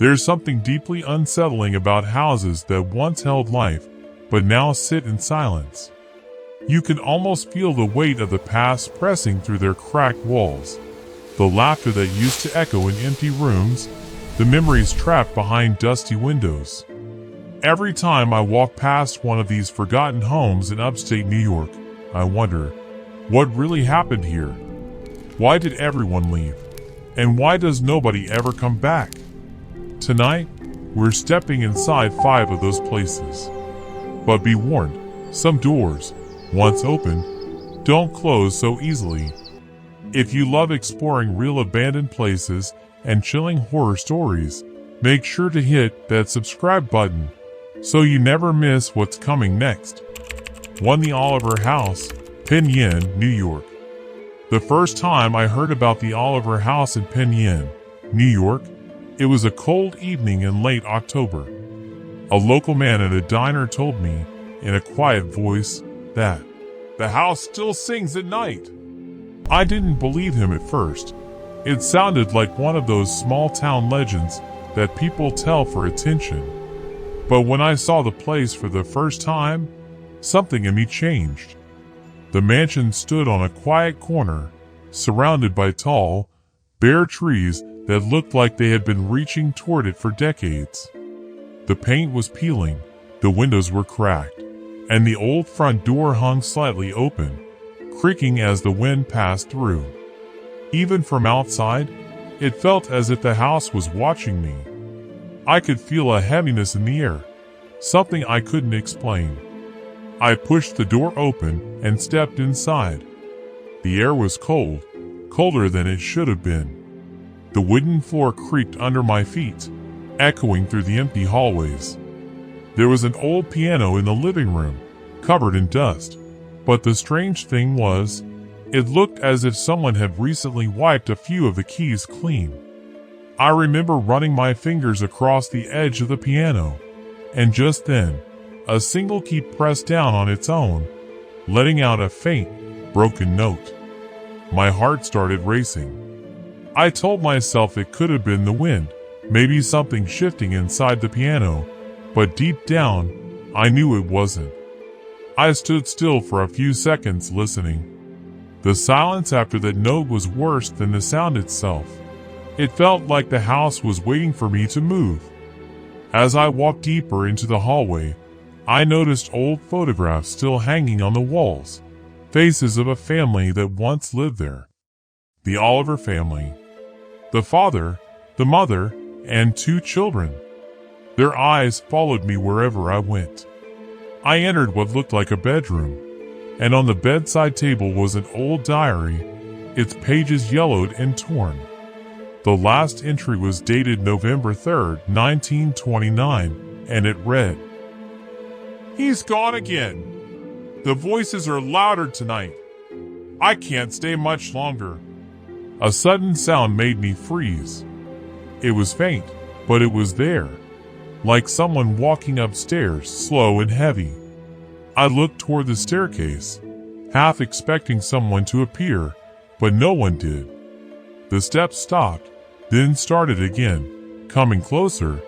There's something deeply unsettling about houses that once held life, but now sit in silence. You can almost feel the weight of the past pressing through their cracked walls, the laughter that used to echo in empty rooms, the memories trapped behind dusty windows. Every time I walk past one of these forgotten homes in upstate New York, I wonder, what really happened here? Why did everyone leave? And why does nobody ever come back? Tonight, we're stepping inside 5 of those places. But be warned, some doors, once open, don't close so easily. If you love exploring real abandoned places and chilling horror stories, make sure to hit that subscribe button so you never miss what's coming next. 1. The Oliver House, Penn Yen, New York. The first time I heard about the Oliver House in Penn Yen, New York, it was a cold evening in late October. A local man at a diner told me, in a quiet voice, that the house still sings at night. I didn't believe him at first. It sounded like one of those small-town legends that people tell for attention. But when I saw the place for the first time, something in me changed. The mansion stood on a quiet corner, surrounded by tall, bare trees that looked like they had been reaching toward it for decades. The paint was peeling, the windows were cracked, and the old front door hung slightly open, creaking as the wind passed through. Even from outside, it felt as if the house was watching me. I could feel a heaviness in the air, something I couldn't explain. I pushed the door open and stepped inside. The air was cold, colder than it should have been. The wooden floor creaked under my feet, echoing through the empty hallways. There was an old piano in the living room, covered in dust, but the strange thing was, it looked as if someone had recently wiped a few of the keys clean. I remember running my fingers across the edge of the piano, and just then, a single key pressed down on its own, letting out a faint, broken note. My heart started racing. I told myself it could have been the wind, maybe something shifting inside the piano, but deep down, I knew it wasn't. I stood still for a few seconds listening. The silence after that note was worse than the sound itself. It felt like the house was waiting for me to move. As I walked deeper into the hallway, I noticed old photographs still hanging on the walls, faces of a family that once lived there. The Oliver family. The father, the mother, and 2 children. Their eyes followed me wherever I went. I entered what looked like a bedroom, and on the bedside table was an old diary, its pages yellowed and torn. The last entry was dated November 3rd, 1929, and it read, "He's gone again. The voices are louder tonight. I can't stay much longer." A sudden sound made me freeze. It was faint, but it was there, like someone walking upstairs, slow and heavy. I looked toward the staircase, half expecting someone to appear, but no one did. The steps stopped, then started again, coming closer,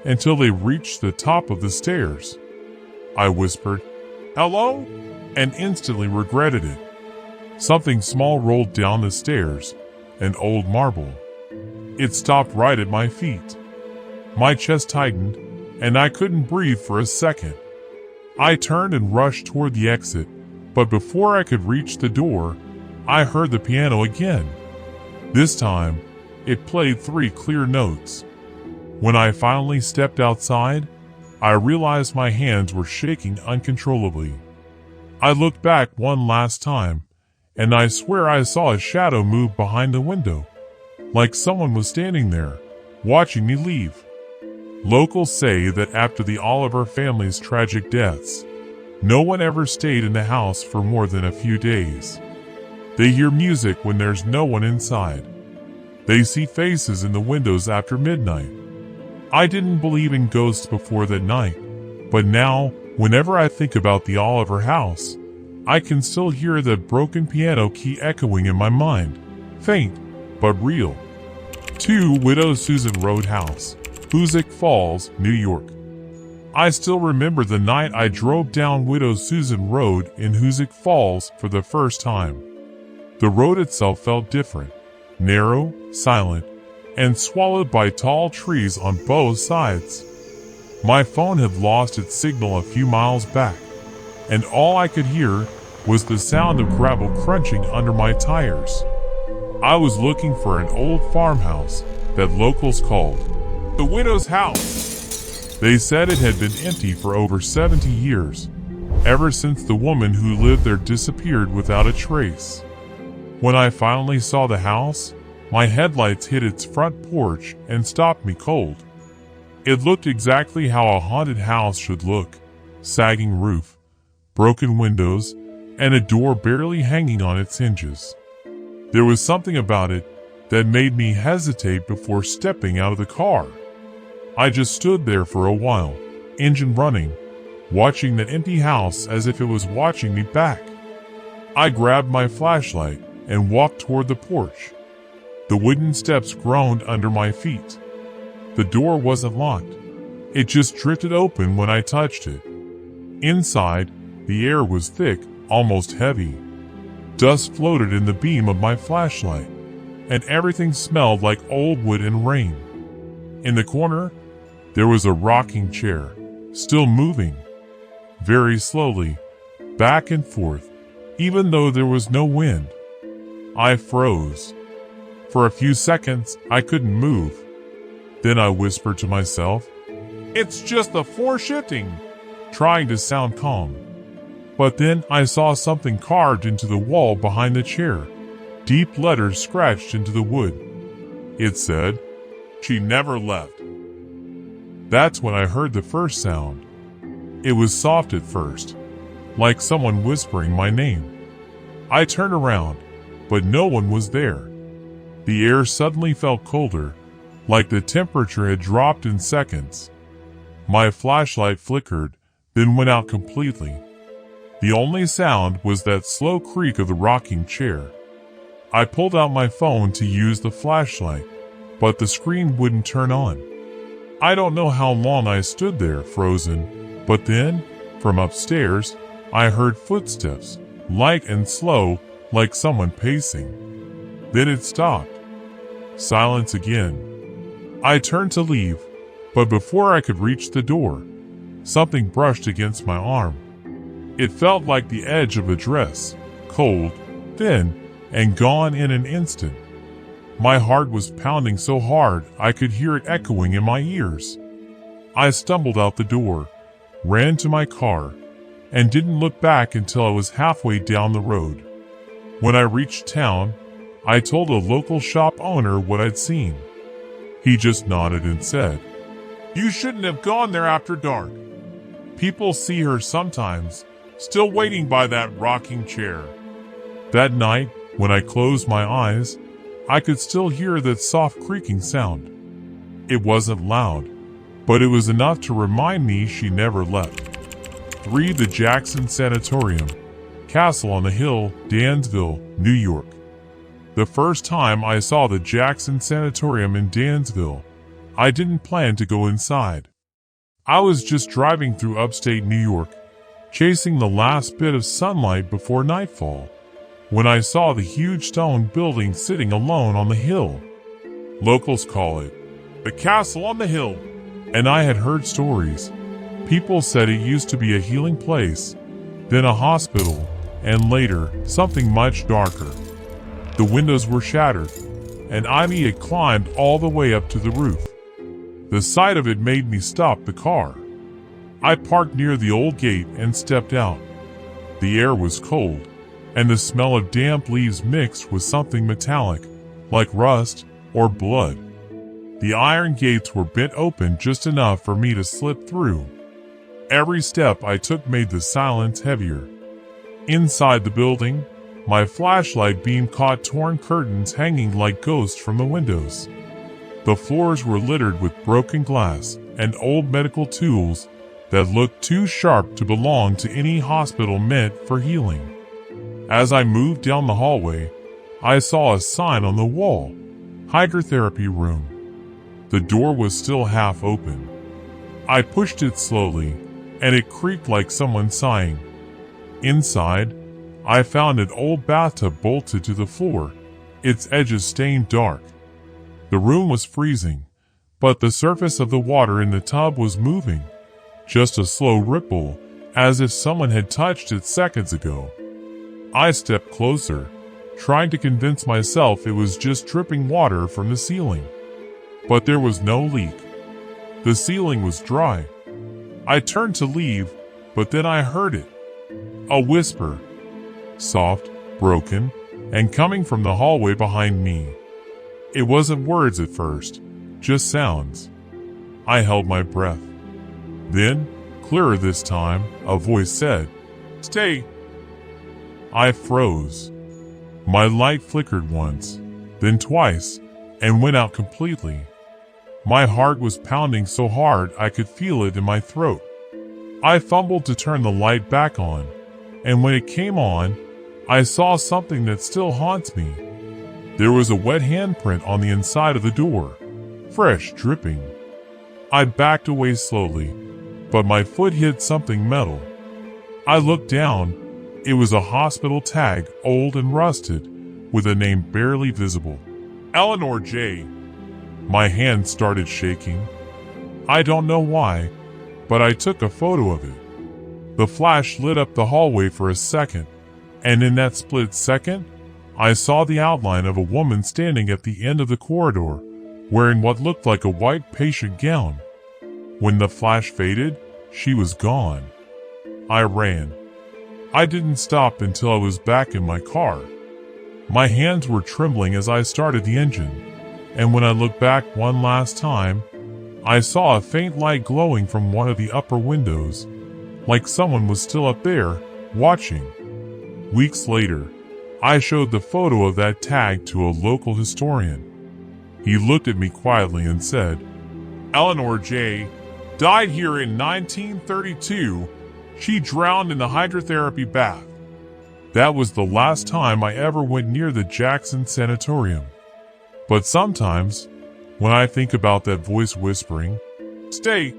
until they reached the top of the stairs. I whispered, "Hello?" and instantly regretted it. Something small rolled down the stairs, an old marble. It stopped right at my feet. My chest tightened, and I couldn't breathe for a second. I turned and rushed toward the exit, but before I could reach the door, I heard the piano again. This time, it played 3 clear notes. When I finally stepped outside, I realized my hands were shaking uncontrollably. I looked back one last time, and I swear I saw a shadow move behind the window, like someone was standing there, watching me leave. Locals say that after the Oliver family's tragic deaths, no one ever stayed in the house for more than a few days. They hear music when there's no one inside. They see faces in the windows after midnight. I didn't believe in ghosts before that night, but now, whenever I think about the Oliver house, I can still hear that broken piano key echoing in my mind, faint, but real. 2. Widow Susan Road House, Hoosick Falls, New York. I still remember the night I drove down Widow Susan Road in Hoosick Falls for the first time. The road itself felt different, narrow, silent, and swallowed by tall trees on both sides. My phone had lost its signal a few miles back, and all I could hear was the sound of gravel crunching under my tires. I was looking for an old farmhouse that locals called the Widow's House. They said it had been empty for over 70 years, ever since the woman who lived there disappeared without a trace. When I finally saw the house, my headlights hit its front porch and stopped me cold. It looked exactly how a haunted house should look: sagging roof, broken windows, and a door barely hanging on its hinges. There was something about it that made me hesitate before stepping out of the car. I just stood there for a while, engine running, watching the empty house as if it was watching me back. I grabbed my flashlight and walked toward the porch. The wooden steps groaned under my feet. The door wasn't locked. It just drifted open when I touched it. Inside, the air was thick, almost heavy. Dust floated in the beam of my flashlight, and everything smelled like old wood and rain. In the corner, there was a rocking chair, still moving, very slowly, back and forth, even though there was no wind. I froze. For a few seconds, I couldn't move. Then I whispered to myself, "It's just the floor shifting," trying to sound calm. But then I saw something carved into the wall behind the chair, deep letters scratched into the wood. It said, "She never left." That's when I heard the first sound. It was soft at first, like someone whispering my name. I turned around, but no one was there. The air suddenly felt colder, like the temperature had dropped in seconds. My flashlight flickered, then went out completely. The only sound was that slow creak of the rocking chair. I pulled out my phone to use the flashlight, but the screen wouldn't turn on. I don't know how long I stood there, frozen, but then, from upstairs, I heard footsteps, light and slow, like someone pacing. Then it stopped. Silence again. I turned to leave, but before I could reach the door, something brushed against my arm. It felt like the edge of a dress, cold, thin, and gone in an instant. My heart was pounding so hard I could hear it echoing in my ears. I stumbled out the door, ran to my car, and didn't look back until I was halfway down the road. When I reached town, I told a local shop owner what I'd seen. He just nodded and said, "You shouldn't have gone there after dark. People see her sometimes, still waiting by that rocking chair." That night, when I closed my eyes, I could still hear that soft creaking sound. It wasn't loud, but it was enough to remind me she never left. 3. The Jackson Sanatorium, Castle on the Hill, Dansville, New York. The first time I saw the Jackson Sanatorium in Dansville, I didn't plan to go inside. I was just driving through upstate New York, chasing the last bit of sunlight before nightfall, when I saw the huge stone building sitting alone on the hill. Locals call it the Castle on the Hill, and I had heard stories. People said it used to be a healing place, then a hospital, and later, something much darker. The windows were shattered, and ivy had climbed all the way up to the roof. The sight of it made me stop the car. I parked near the old gate and stepped out. The air was cold, and the smell of damp leaves mixed with something metallic, like rust or blood. The iron gates were bent open just enough for me to slip through. Every step I took made the silence heavier. Inside the building, my flashlight beam caught torn curtains hanging like ghosts from the windows. The floors were littered with broken glass and old medical tools that looked too sharp to belong to any hospital meant for healing. As I moved down the hallway, I saw a sign on the wall, "Hydrotherapy Room." The door was still half open. I pushed it slowly, and it creaked like someone sighing. Inside, I found an old bathtub bolted to the floor, its edges stained dark. The room was freezing, but the surface of the water in the tub was moving, just a slow ripple, as if someone had touched it seconds ago. I stepped closer, trying to convince myself it was just dripping water from the ceiling. But there was no leak. The ceiling was dry. I turned to leave, but then I heard it. A whisper. Soft, broken, and coming from the hallway behind me. It wasn't words at first, just sounds. I held my breath. Then, clearer this time, a voice said, "Stay." I froze. My light flickered once, then twice, and went out completely. My heart was pounding so hard I could feel it in my throat. I fumbled to turn the light back on, and when it came on, I saw something that still haunts me. There was a wet handprint on the inside of the door, fresh, dripping. I backed away slowly, but my foot hit something metal. I looked down. It was a hospital tag, old and rusted, with a name barely visible. Eleanor J. My hand started shaking. I don't know why, but I took a photo of it. The flash lit up the hallway for a second, and in that split second, I saw the outline of a woman standing at the end of the corridor, wearing what looked like a white patient gown. When the flash faded, she was gone. I ran. I didn't stop until I was back in my car. My hands were trembling as I started the engine, and when I looked back one last time, I saw a faint light glowing from one of the upper windows, like someone was still up there, watching. Weeks later, I showed the photo of that tag to a local historian. He looked at me quietly and said, "Eleanor J. died here in 1932. She drowned in the hydrotherapy bath." That was the last time I ever went near the Jackson Sanatorium. But sometimes, when I think about that voice whispering, "Stay,"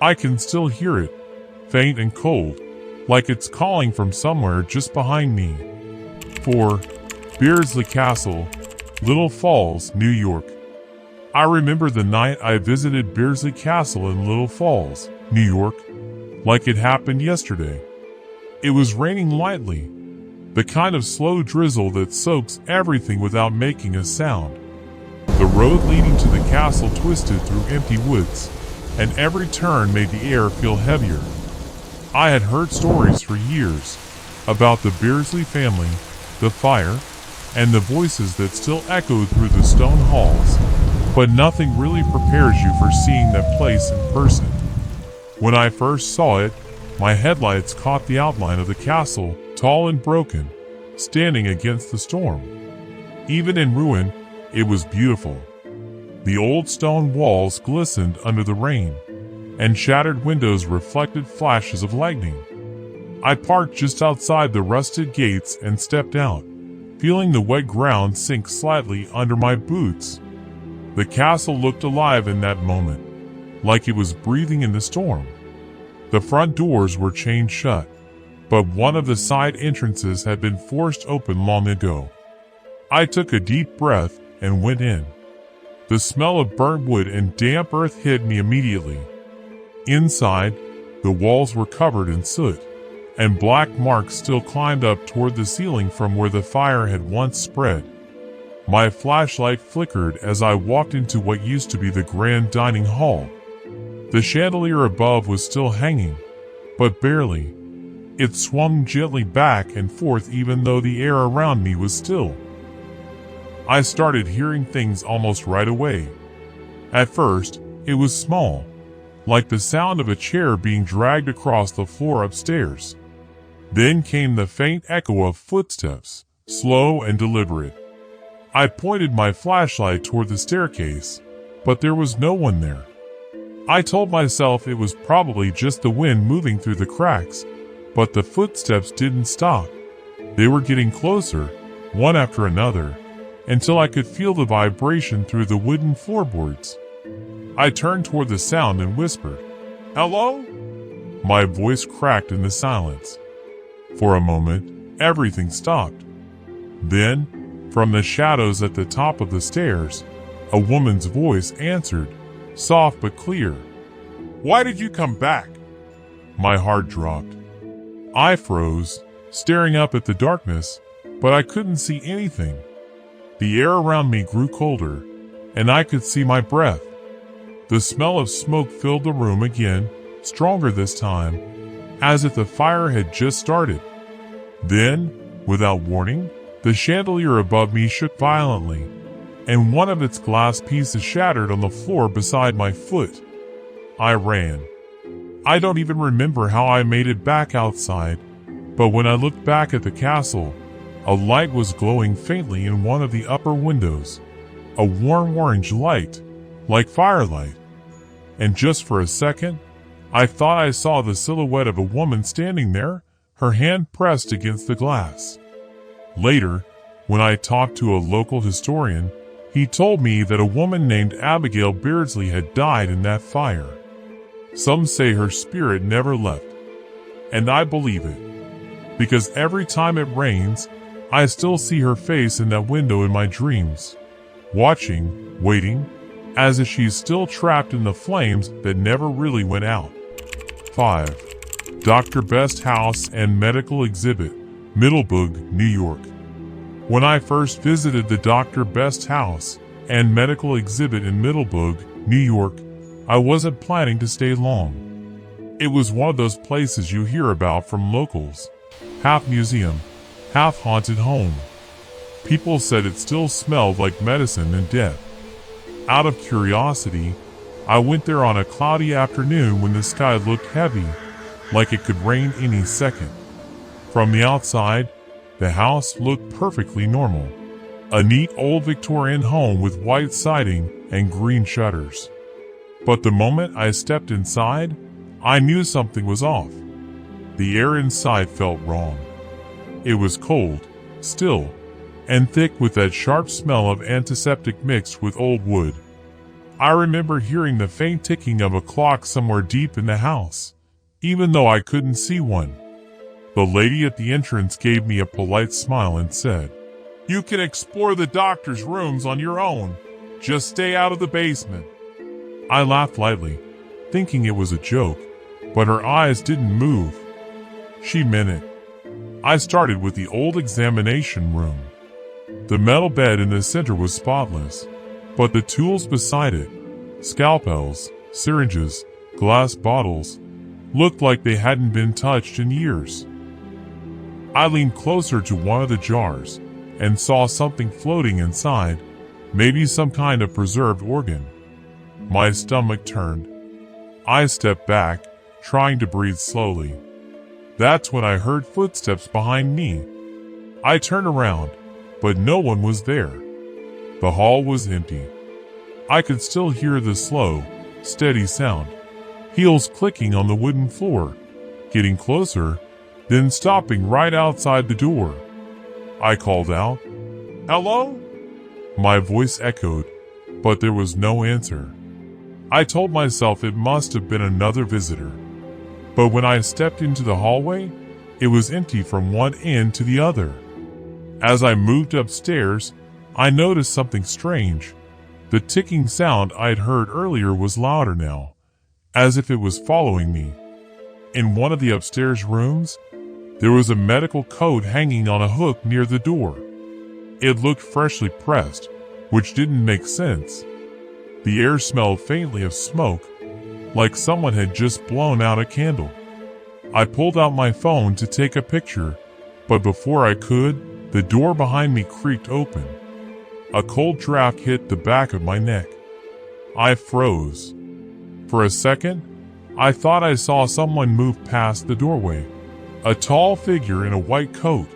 I can still hear it, faint and cold, like it's calling from somewhere just behind me. For Beardslee Castle, Little Falls, New York. I remember the night I visited Beardslee Castle in Little Falls, New York, like it happened yesterday. It was raining lightly, the kind of slow drizzle that soaks everything without making a sound. The road leading to the castle twisted through empty woods, and every turn made the air feel heavier. I had heard stories for years about the Beardslee family, the fire, and the voices that still echoed through the stone halls, but nothing really prepares you for seeing that place in person. When I first saw it, my headlights caught the outline of the castle, tall and broken, standing against the storm. Even in ruin, it was beautiful. The old stone walls glistened under the rain, and shattered windows reflected flashes of lightning. I parked just outside the rusted gates and stepped out, feeling the wet ground sink slightly under my boots. The castle looked alive in that moment, like it was breathing in the storm. The front doors were chained shut, but one of the side entrances had been forced open long ago. I took a deep breath and went in. The smell of burnt wood and damp earth hit me immediately. Inside, the walls were covered in soot, and black marks still climbed up toward the ceiling from where the fire had once spread. My flashlight flickered as I walked into what used to be the grand dining hall. The chandelier above was still hanging, but barely. It swung gently back and forth even though the air around me was still. I started hearing things almost right away. At first, it was small, like the sound of a chair being dragged across the floor upstairs. Then came the faint echo of footsteps, slow and deliberate. I pointed my flashlight toward the staircase, but there was no one there. I told myself it was probably just the wind moving through the cracks, but the footsteps didn't stop. They were getting closer, one after another, until I could feel the vibration through the wooden floorboards. I turned toward the sound and whispered, "Hello?" My voice cracked in the silence. For a moment, everything stopped. Then, from the shadows at the top of the stairs, a woman's voice answered, soft but clear. "Why did you come back?" My heart dropped. I froze, staring up at the darkness, but I couldn't see anything. The air around me grew colder, and I could see my breath. The smell of smoke filled the room again, stronger this time, as if the fire had just started. Then, without warning, the chandelier above me shook violently, and one of its glass pieces shattered on the floor beside my foot. I ran. I don't even remember how I made it back outside, but when I looked back at the castle, a light was glowing faintly in one of the upper windows, a warm orange light, like firelight. And just for a second, I thought I saw the silhouette of a woman standing there, her hand pressed against the glass. Later, when I talked to a local historian, he told me that a woman named Abigail Beardslee had died in that fire. Some say her spirit never left, and I believe it, because every time it rains, I still see her face in that window in my dreams, watching, waiting, as if she's still trapped in the flames that never really went out. 5. Dr. Best House and Medical Exhibit, Middleburg, New York. When I first visited the Dr. Best House and Medical Exhibit in Middleburg, New York, I wasn't planning to stay long. It was one of those places you hear about from locals, half museum, half haunted home. People said it still smelled like medicine and death. Out of curiosity, I went there on a cloudy afternoon when the sky looked heavy, like it could rain any second. From the outside, the house looked perfectly normal. A neat old Victorian home with white siding and green shutters. But the moment I stepped inside, I knew something was off. The air inside felt wrong. It was cold, still, and thick with that sharp smell of antiseptic mixed with old wood. I remember hearing the faint ticking of a clock somewhere deep in the house, even though I couldn't see one. The lady at the entrance gave me a polite smile and said, "You can explore the doctor's rooms on your own. Just stay out of the basement." I laughed lightly, thinking it was a joke, but her eyes didn't move. She meant it. I started with the old examination room. The metal bed in the center was spotless, but the tools beside it, scalpels, syringes, glass bottles, looked like they hadn't been touched in years. I leaned closer to one of the jars and saw something floating inside, maybe some kind of preserved organ. My stomach turned. I stepped back, trying to breathe slowly. That's when I heard footsteps behind me. I turned around, but no one was there. The hall was empty. I could still hear the slow, steady sound, heels clicking on the wooden floor, getting closer, then stopping right outside the door. I called out, "Hello?" My voice echoed, but there was no answer. I told myself it must have been another visitor. But when I stepped into the hallway, it was empty from one end to the other. As I moved upstairs, I noticed something strange. The ticking sound I'd heard earlier was louder now, as if it was following me. In one of the upstairs rooms, there was a medical coat hanging on a hook near the door. It looked freshly pressed, which didn't make sense. The air smelled faintly of smoke, like someone had just blown out a candle. I pulled out my phone to take a picture, but before I could, the door behind me creaked open. A cold draft hit the back of my neck. I froze. For a second, I thought I saw someone move past the doorway, a tall figure in a white coat.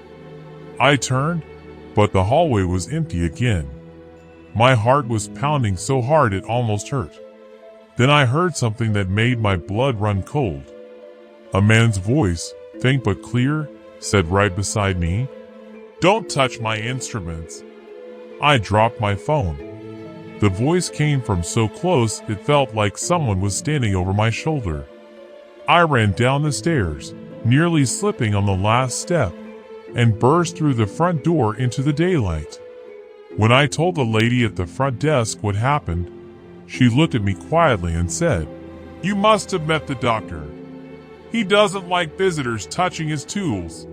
I turned, but the hallway was empty again. My heart was pounding so hard it almost hurt. Then I heard something that made my blood run cold. A man's voice, faint but clear, said right beside me, "Don't touch my instruments." I dropped my phone. The voice came from so close it felt like someone was standing over my shoulder. I ran down the stairs, nearly slipping on the last step, and burst through the front door into the daylight. When I told the lady at the front desk what happened, she looked at me quietly and said, "You must have met the doctor. He doesn't like visitors touching his tools."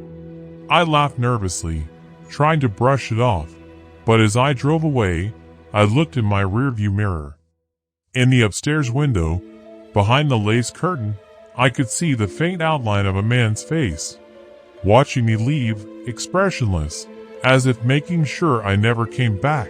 I laughed nervously, trying to brush it off, but as I drove away, I looked in my rearview mirror. In the upstairs window, behind the lace curtain, I could see the faint outline of a man's face, watching me leave, expressionless, as if making sure I never came back.